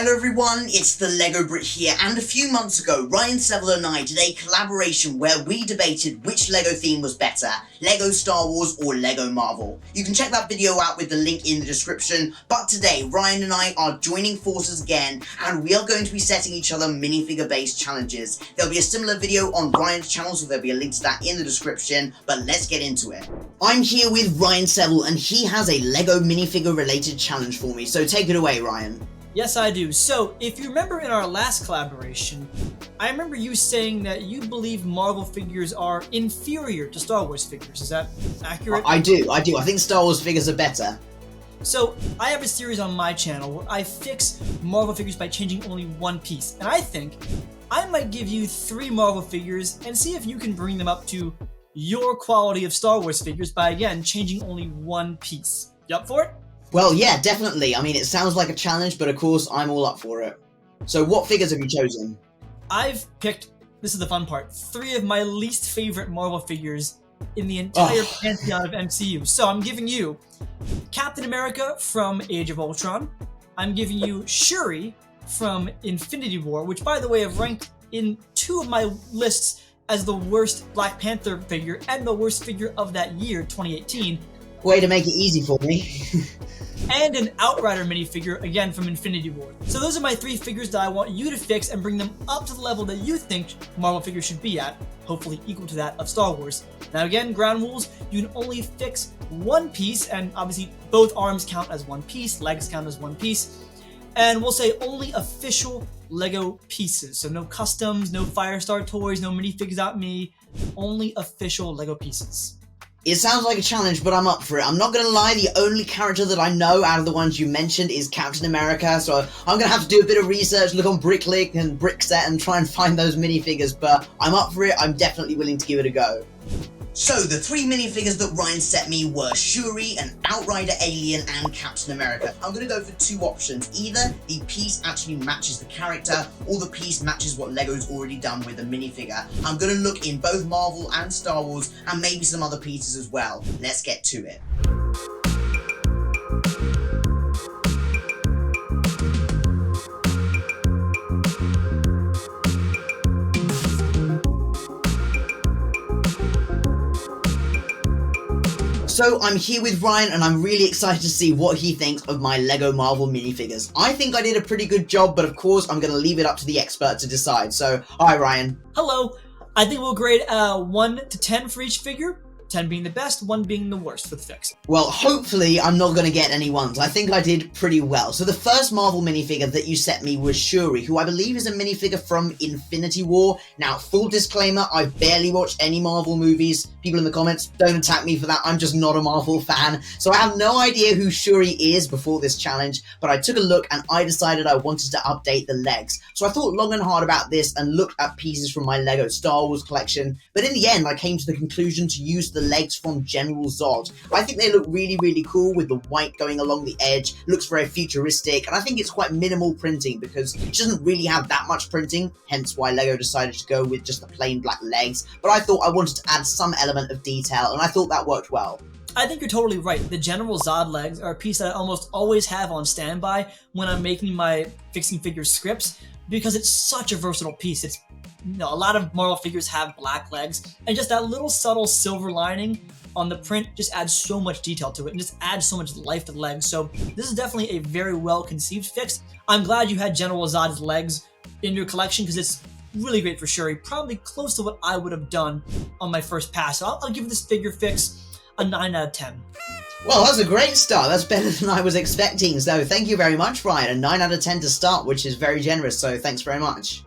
Hello everyone, it's the LEGO Brit here, and a few months ago, Ryan, Sevel and I did a collaboration where we debated which LEGO theme was better, LEGO Star Wars or LEGO Marvel. You can check that video out with the link in the description, but today, Ryan and I are joining forces again, and we are going to be setting each other minifigure-based challenges. There'll be a similar video on Ryan's channel, so there'll be a link to that in the description, but let's get into it. I'm here with Ryan Sevel, and he has a LEGO minifigure-related challenge for me, so take it away, Ryan. Yes, I do. So, if you remember in our last collaboration, I remember you saying that you believe Marvel figures are inferior to Star Wars figures. Is that accurate? I do. I think Star Wars figures are better. So, I have a series on my channel where I fix Marvel figures by changing only one piece. And I think I might give you 3 Marvel figures and see if you can bring them up to your quality of Star Wars figures by, again, changing only one piece. You up for it? Well, yeah, definitely. I mean, it sounds like a challenge, but of course, I'm all up for it. So what figures have you chosen? I've picked, this is the fun part, 3 of my least favorite Marvel figures in the entire pantheon of MCU. So I'm giving you Captain America from Age of Ultron. I'm giving you Shuri from Infinity War, which, by the way, I've ranked in 2 of my lists as the worst Black Panther figure and the worst figure of that year, 2018. Way to make it easy for me. And an Outrider minifigure, again from Infinity War. So those are my 3 figures that I want you to fix and bring them up to the level that you think Marvel figures should be at, hopefully equal to that of Star Wars. Now again, ground rules, you can only fix one piece, and obviously both arms count as one piece, legs count as one piece, and we'll say only official LEGO pieces. So no customs, no Firestar toys, no minifigs out me, only official LEGO pieces. It sounds like a challenge, but I'm up for it. I'm not gonna lie, the only character that I know out of the ones you mentioned is Captain America, so I'm gonna have to do a bit of research, look on Bricklick and Brickset and try and find those minifigures, but I'm up for it. I'm definitely willing to give it a go. So, the 3 minifigures that Ryan set me were Shuri, an Outrider alien, and Captain America. I'm going to go for 2 options. Either the piece actually matches the character, or the piece matches what LEGO's already done with the minifigure. I'm going to look in both Marvel and Star Wars, and maybe some other pieces as well. Let's get to it. So I'm here with Ryan, and I'm really excited to see what he thinks of my LEGO Marvel minifigures. I think I did a pretty good job, but of course I'm going to leave it up to the expert to decide. So, hi Ryan. Hello. I think we'll grade 1 to 10 for each figure. 10 being the best, 1 being the worst for the fix. Well, hopefully I'm not going to get any 1s. I think I did pretty well. So the first Marvel minifigure that you set me was Shuri, who I believe is a minifigure from Infinity War. Now, full disclaimer, I've barely watched any Marvel movies. People in the comments, don't attack me for that. I'm just not a Marvel fan. So I have no idea who Shuri is before this challenge, but I took a look and I decided I wanted to update the legs. So I thought long and hard about this and looked at pieces from my LEGO Star Wars collection, but in the end I came to the conclusion to use the legs from General Zod. I think they look really, really cool with the white going along the edge. Looks very futuristic, and I think it's quite minimal printing because it doesn't really have that much printing, hence why LEGO decided to go with just the plain black legs. But I thought I wanted to add some element of detail, and I thought that worked well. I think you're totally right. The General Zod legs are a piece that I almost always have on standby when I'm making my fixing figure scripts, because it's such a versatile piece. It's, you know, a lot of Marvel figures have black legs, and just that little subtle silver lining on the print just adds so much detail to it and just adds so much life to the legs. So this is definitely a very well conceived fix. I'm glad you had General Zod's legs in your collection because it's really great for Shuri, probably close to what I would have done on my first pass. So I'll give this figure fix a 9 out of 10. Well, that's a great start. That's better than I was expecting. So thank you very much, Ryan. A 9 out of 10 to start, which is very generous. So thanks very much.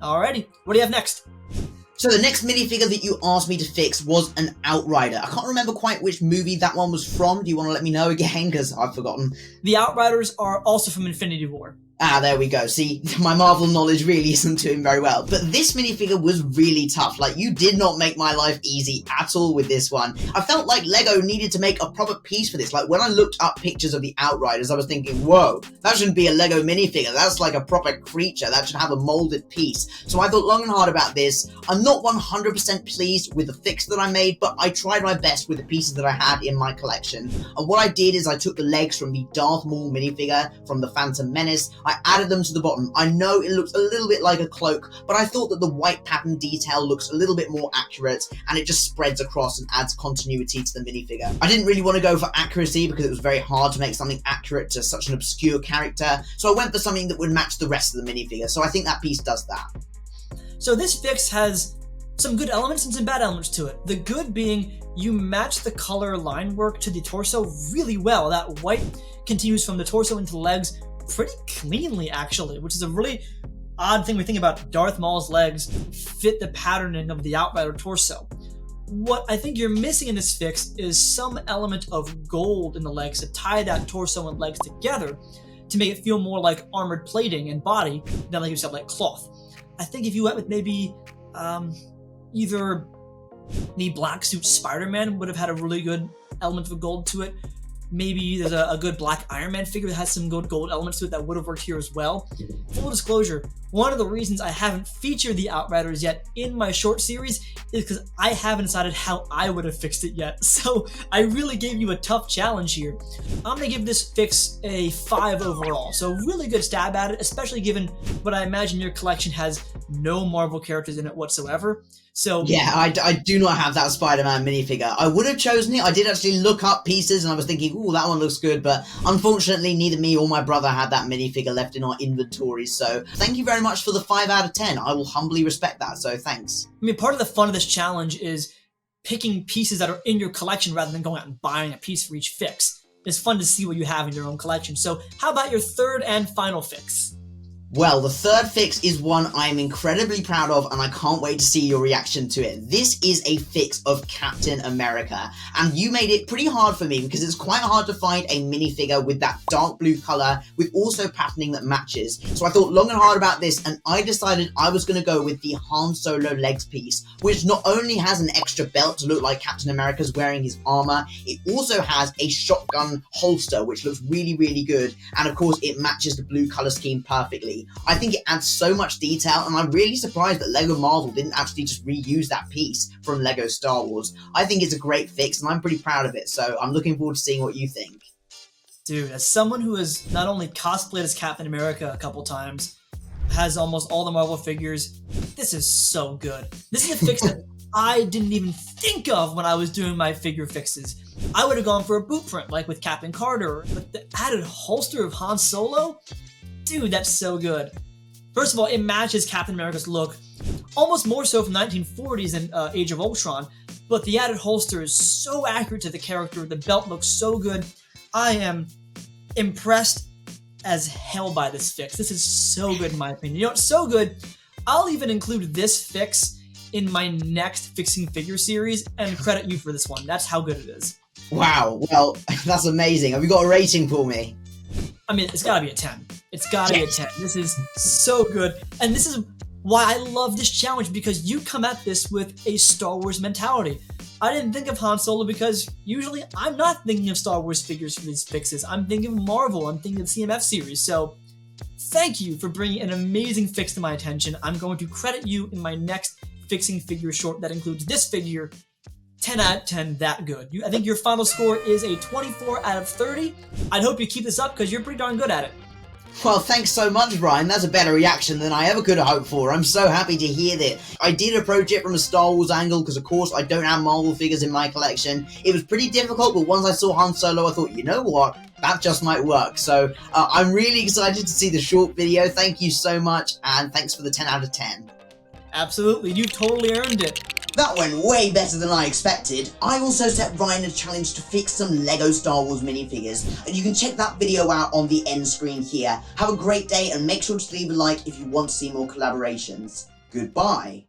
Alrighty, what do you have next? So the next minifigure that you asked me to fix was an Outrider. I can't remember quite which movie that one was from. Do you want to let me know again? Because I've forgotten. The Outriders are also from Infinity War. Ah, there we go. See, my Marvel knowledge really isn't doing very well. But this minifigure was really tough. Like, you did not make my life easy at all with this one. I felt like LEGO needed to make a proper piece for this. Like, when I looked up pictures of the Outriders, I was thinking, whoa, that shouldn't be a LEGO minifigure. That's like a proper creature. That should have a molded piece. So I thought long and hard about this. I'm not 100% pleased with the fix that I made, but I tried my best with the pieces that I had in my collection. And what I did is I took the legs from the Darth Maul minifigure from the Phantom Menace. I added them to the bottom. I know it looks a little bit like a cloak, but I thought that the white pattern detail looks a little bit more accurate, and it just spreads across and adds continuity to the minifigure. I didn't really want to go for accuracy because it was very hard to make something accurate to such an obscure character, so I went for something that would match the rest of the minifigure, so I think that piece does that. So this fix has some good elements and some bad elements to it. The good being you match the color line work to the torso really well. That white continues from the torso into the legs pretty cleanly, actually, which is a really odd thing we think about. Darth Maul's legs fit the patterning of the Outrider torso. What I think you're missing in this fix is some element of gold in the legs to tie that torso and legs together to make it feel more like armored plating and body than like yourself like cloth. I think if you went with maybe either the black suit Spider-Man would have had a really good element of gold to it. Maybe there's a good black Iron Man figure that has some good gold elements to it that would have worked here as well. Full disclosure, one of the reasons I haven't featured the Outriders yet in my short series is because I haven't decided how I would have fixed it yet. So I really gave you a tough challenge here. I'm going to give this fix a 5 overall. So really good stab at it, especially given what I imagine your collection has no Marvel characters in it whatsoever. So yeah, I do not have that Spider-Man minifigure. I would have chosen it. I did actually look up pieces and I was thinking, ooh, that one looks good. But unfortunately, neither me or my brother had that minifigure left in our inventory. So thank you very much for the 5 out of 10. I will humbly respect that. So thanks. I mean, part of the fun of this challenge is picking pieces that are in your collection rather than going out and buying a piece for each fix. It's fun to see what you have in your own collection. So how about your third and final fix? Well, the third fix is one I'm incredibly proud of, and I can't wait to see your reaction to it. This is a fix of Captain America, and you made it pretty hard for me because it's quite hard to find a minifigure with that dark blue color with also patterning that matches. So I thought long and hard about this, and I decided I was going to go with the Han Solo legs piece, which not only has an extra belt to look like Captain America's wearing his armor, it also has a shotgun holster, which looks really, really good, and of course it matches the blue color scheme perfectly. I think it adds so much detail, and I'm really surprised that LEGO Marvel didn't actually just reuse that piece from LEGO Star Wars. I think it's a great fix, and I'm pretty proud of it, so I'm looking forward to seeing what you think. Dude, as someone who has not only cosplayed as Captain America a couple times, has almost all the Marvel figures, this is so good. This is a fix that I didn't even think of when I was doing my figure fixes. I would have gone for a boot print, like with Captain Carter, but the added holster of Han Solo? Dude, that's so good. First of all, it matches Captain America's look, almost more so from the 1940s than Age of Ultron, but the added holster is so accurate to the character, the belt looks so good. I am impressed as hell by this fix. This is so good in my opinion. You know, it's so good, I'll even include this fix in my next Fixing Figure series and credit you for this one. That's how good it is. Wow, well, that's amazing. Have you got a rating for me? I mean, it's gotta be a 10. It's gotta be a 10. This is so good. And this is why I love this challenge, because you come at this with a Star Wars mentality. I didn't think of Han Solo because usually I'm not thinking of Star Wars figures for these fixes. I'm thinking of Marvel. I'm thinking of the CMF series. So thank you for bringing an amazing fix to my attention. I'm going to credit you in my next Fixing Figure short that includes this figure. 10 out of 10, that good. I think your final score is a 24 out of 30. I'd hope you keep this up because you're pretty darn good at it. Well, thanks so much, Brian. That's a better reaction than I ever could have hoped for. I'm so happy to hear that. I did approach it from a Star Wars angle because, of course, I don't have Marvel figures in my collection. It was pretty difficult, but once I saw Han Solo, I thought, you know what? That just might work. So I'm really excited to see the short video. Thank you so much, and thanks for the 10 out of 10. Absolutely. You totally earned it. That went way better than I expected. I also set Ryan a challenge to fix some LEGO Star Wars minifigures, and you can check that video out on the end screen here. Have a great day, and make sure to leave a like if you want to see more collaborations. Goodbye.